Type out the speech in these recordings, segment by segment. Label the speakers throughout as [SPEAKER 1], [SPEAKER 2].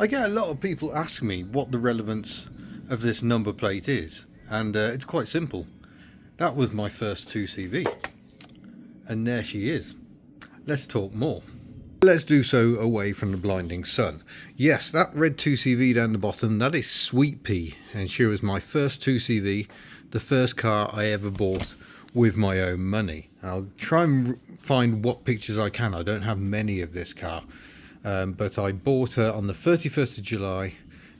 [SPEAKER 1] I get a lot of people ask me what the relevance of this number plate is, and it's quite simple. That was my first 2CV, and there she is. Let's talk more. Let's do so away from the blinding sun. Yes, that red 2CV down the bottom, that is Sweet Pea, and she was my first 2CV, the first car I ever bought with my own money. I'll try and find what pictures I can. I don't have many of this car. But I bought her on the 31st of July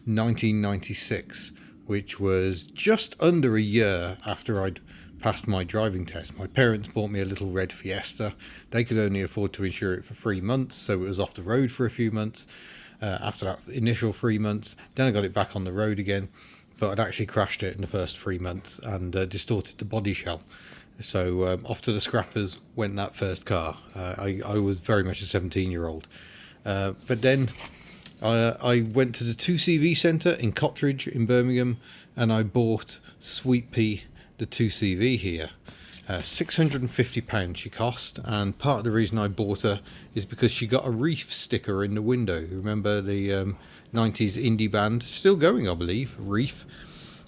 [SPEAKER 1] 1996, which was just under a year after I'd passed my driving test. My parents bought me a little red Fiesta. They could only afford to insure it for 3 months, so it was off the road for a few months. After that initial 3 months, then I got it back on the road again, but I'd actually crashed it in the first 3 months and distorted the body shell. So off to the scrappers went that first car. I was very much a 17-year-old. But then I went to the 2CV centre in Cottridge in Birmingham, and I bought Sweet Pea, the 2CV here. £650 she cost, and part of the reason I bought her is because she got a Reef sticker in the window. Remember the 90s indie band, still going I believe, Reef.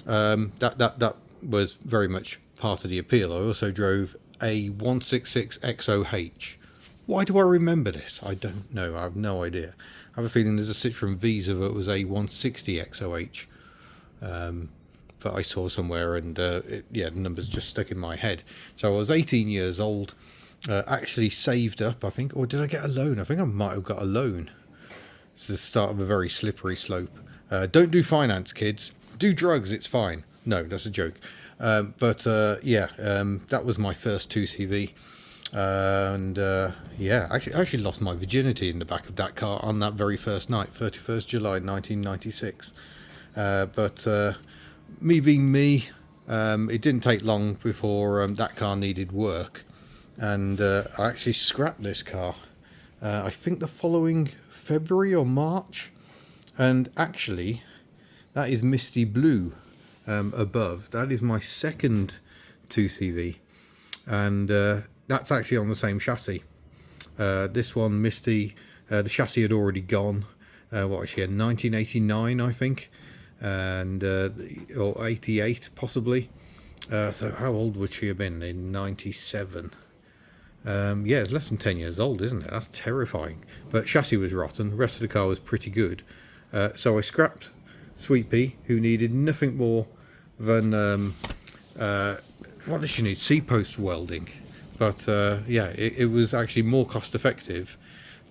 [SPEAKER 1] That was very much part of the appeal. I also drove a 166 XOH. Why do I remember this? I don't know. I have no idea. I have a feeling there's a Citroen Visa that was a 160 XOH that I saw somewhere, and yeah, the numbers just stuck in my head. So I was 18 years old, actually saved up, I think, or did I get a loan? I think I might have got a loan. It's the start of a very slippery slope. Don't do finance, kids. Do drugs, it's fine. No, that's a joke. Yeah, that was my first 2CV. And yeah, I actually lost my virginity in the back of that car on that very first night, 31st July 1996. Me being me, it didn't take long before that car needed work, and I actually scrapped this car I think the following February or March. And actually that is Misty Blue above. That is my second 2CV, and that's actually on the same chassis. This one, Misty, the chassis had already gone. What was she, in 1989 I think, and or 88 possibly. So how old would she have been in 97? Yeah, it's less than 10 years old, isn't it? That's terrifying. But chassis was rotten, the rest of the car was pretty good. So I scrapped Sweet Pea, who needed nothing more than what does she need? C-post welding. But yeah, it was actually more cost effective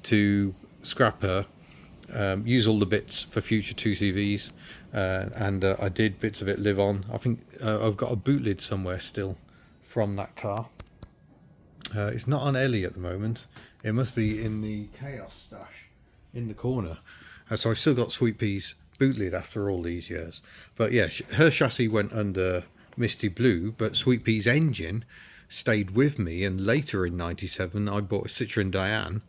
[SPEAKER 1] to scrap her, use all the bits for future 2CVs, and I did bits of it live on. I think I've got a boot lid somewhere still from that car. It's not on Ellie at the moment. It must be in the Chaos stash in the corner. So I've still got Sweet Pea's boot lid after all these years. But yeah, her chassis went under Misty Blue, but Sweet Pea's engine stayed with me, and later in 97 I bought a Citroen Diane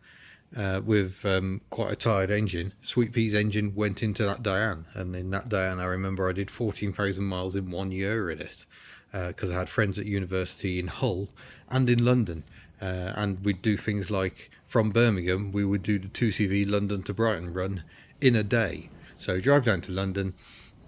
[SPEAKER 1] with quite a tired engine. Sweet Pea's engine went into that Diane, and in that Diane I remember I did 14,000 miles in 1 year in it, because I had friends at university in Hull and in London, and we'd do things like from Birmingham we would do the 2CV London to Brighton run in a day. So drive down to London,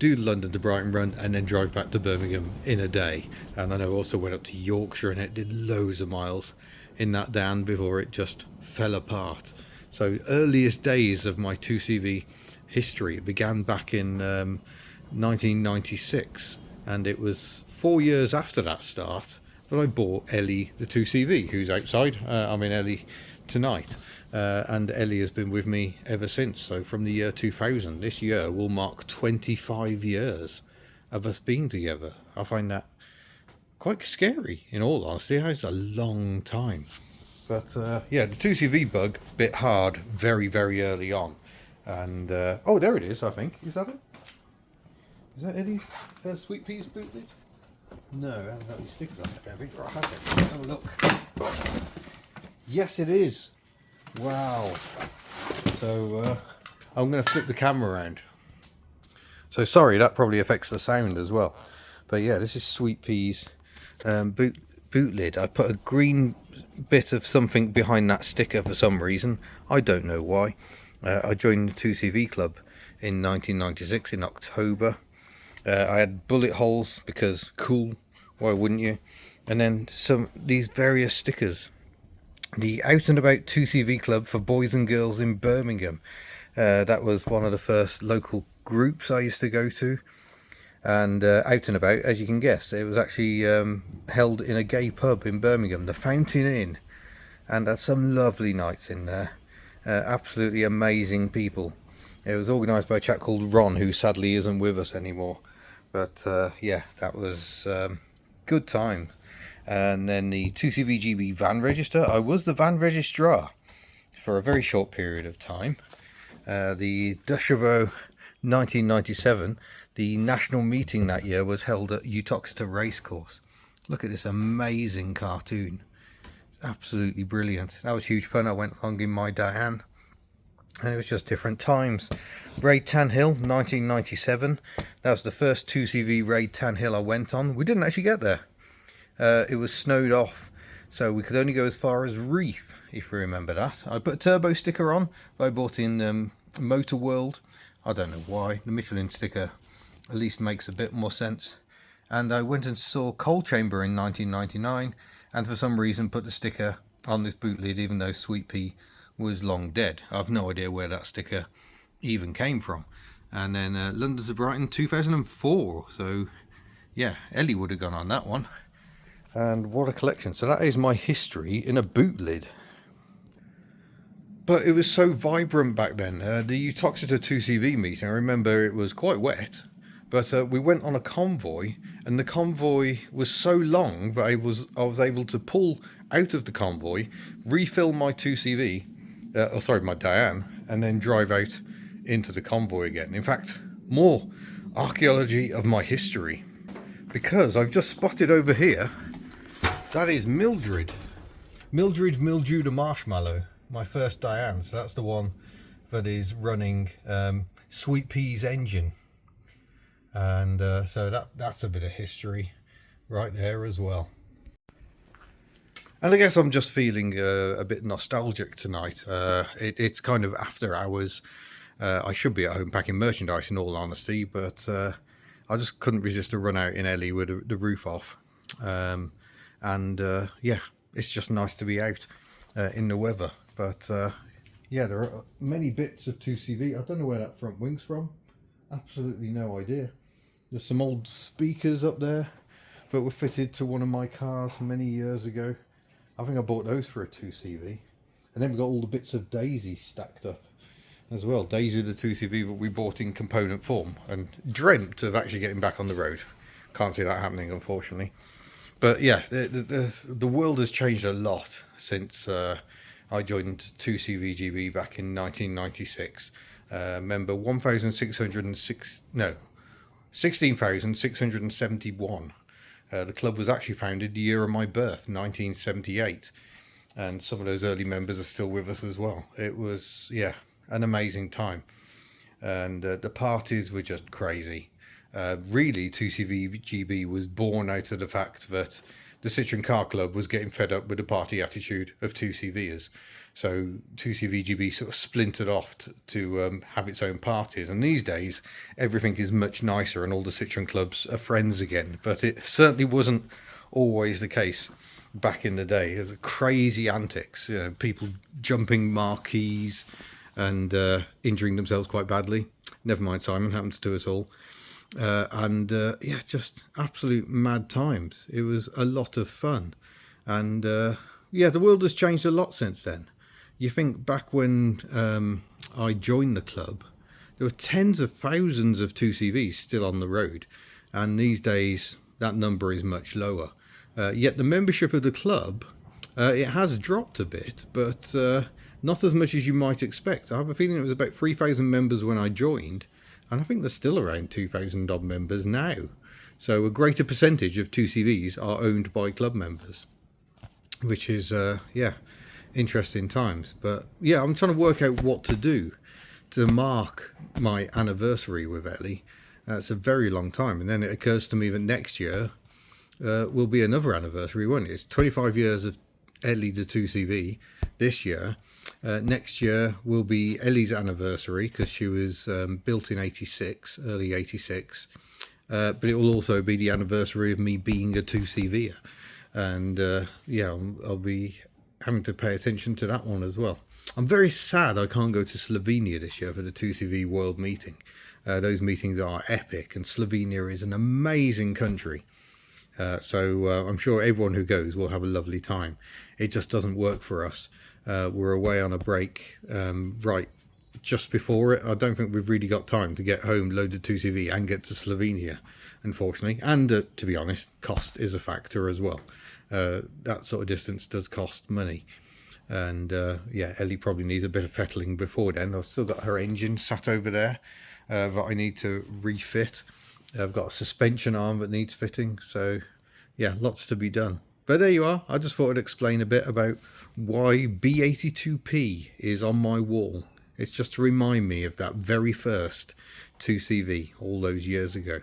[SPEAKER 1] do the London to Brighton run, and then drive back to Birmingham in a day. And then I also went up to Yorkshire and it did loads of miles in that Dan before it just fell apart. So earliest days of my 2CV history began back in 1996, and it was 4 years after that start that I bought Ellie the 2CV, who's outside. I'm in Ellie tonight. And Ellie has been with me ever since. So from the year 2000, this year will mark 25 years of us being together. I find that quite scary, in all honesty. It's a long time. But yeah, the 2CV bug bit hard very, very early on. And oh, there it is, I think. Is that it? Is that Eddie's Sweet Pea's boot lid? No, it hasn't got any stickers on it, Debbie. Or has it? Let's have a look. Yes, it is. Wow. So I'm going to flip the camera around. So sorry, that probably affects the sound as well. But yeah, this is Sweet Pea's boot lid. I put a green bit of something behind that sticker for some reason. I don't know why. I joined the 2CV club in 1996 in October. I had bullet holes because cool, why wouldn't you? And then these various stickers. The Out and About 2CV Club for boys and girls in Birmingham. That was one of the first local groups I used to go to. And Out and About, as you can guess, it was actually held in a gay pub in Birmingham, the Fountain Inn, and had some lovely nights in there. Absolutely amazing people. It was organised by a chap called Ron, who sadly isn't with us anymore. But yeah, that was good times. And then the 2CVGB van register. I was the van registrar for a very short period of time. The Dushevo 1997, the national meeting that year was held at Uttoxeter Racecourse. Look at this amazing cartoon. It's absolutely brilliant. That was huge fun. I went along in my Diane, and it was just different times. Raid Tan Hill 1997. That was the first 2CV Raid Tan Hill I went on. We didn't actually get there. It was snowed off, so we could only go as far as Reef, if you remember that. I put a turbo sticker on. I bought in Motor World. I don't know why. The Michelin sticker at least makes a bit more sense. And I went and saw Coal Chamber in 1999, and for some reason put the sticker on this boot lid, even though Sweet Pea was long dead. I've no idea where that sticker even came from. And then London to Brighton 2004. So yeah, Ellie would have gone on that one. And what a collection. So that is my history in a boot lid. But it was so vibrant back then. The Uttoxeter 2CV meeting, I remember it was quite wet. But we went on a convoy, and the convoy was so long that I was able to pull out of the convoy, refill my 2CV, my Diane, and then drive out into the convoy again. In fact, more archaeology of my history. Because I've just spotted over here, that is Mildred. Mildred Mildew the Marshmallow, my first Diane. So that's the one that is running Sweet Pea's engine. And so that's a bit of history right there as well. And I guess I'm just feeling a bit nostalgic tonight. It's kind of after hours. I should be at home packing merchandise in all honesty, but I just couldn't resist a run out in Ellie with the roof off. Yeah, it's just nice to be out in the weather. But yeah, there are many bits of 2CV. I don't know where that front wing's from. Absolutely no idea. There's some old speakers up there that were fitted to one of my cars many years ago. I think I bought those for a 2CV. And then we've got all the bits of Daisy stacked up as well. Daisy, the 2CV that we bought in component form and dreamt of actually getting back on the road. Can't see that happening, unfortunately. But yeah, the world has changed a lot since I joined 2CVGB back in 1996. Member 16,671. The club was actually founded the year of my birth, 1978. And some of those early members are still with us as well. It was, yeah, an amazing time. And the parties were just crazy. Really, 2CVGB was born out of the fact that the Citroen Car Club was getting fed up with the party attitude of 2CVers. So 2CVGB sort of splintered off to have its own parties. And these days, everything is much nicer and all the Citroen clubs are friends again. But it certainly wasn't always the case back in the day. There's crazy antics, you know, people jumping marquees and injuring themselves quite badly. Never mind, Simon, happens to us all. Yeah, just absolute mad times. It was a lot of fun. And yeah, the world has changed a lot since then. You think back when I joined the club, there were tens of thousands of 2CVs still on the road. And these days, that number is much lower. Yet the membership of the club, it has dropped a bit, but not as much as you might expect. I have a feeling it was about 3,000 members when I joined. And I think there's still around 2,000 odd members now. So a greater percentage of 2CVs are owned by club members, which is, yeah, interesting times. But yeah, I'm trying to work out what to do to mark my anniversary with Ellie. It's a very long time. And then it occurs to me that next year will be another anniversary, won't it? It's 25 years of Ellie the 2CV this year. Next year will be Ellie's anniversary because she was built in 86, early 86. But it will also be the anniversary of me being a 2CV-er. And yeah, I'll be having to pay attention to that one as well. I'm very sad I can't go to Slovenia this year for the 2CV World meeting. Those meetings are epic, and Slovenia is an amazing country. So I'm sure everyone who goes will have a lovely time. It just doesn't work for us. We're away on a break right just before it. I don't think we've really got time to get home, load the 2CV and get to Slovenia, unfortunately. And to be honest, cost is a factor as well. That sort of distance does cost money. And yeah, Ellie probably needs a bit of fettling before then. I've still got her engine sat over there that I need to refit. I've got a suspension arm that needs fitting, so yeah, lots to be done. But there you are. I just thought I'd explain a bit about why B82P is on my wall. It's just to remind me of that very first 2CV all those years ago.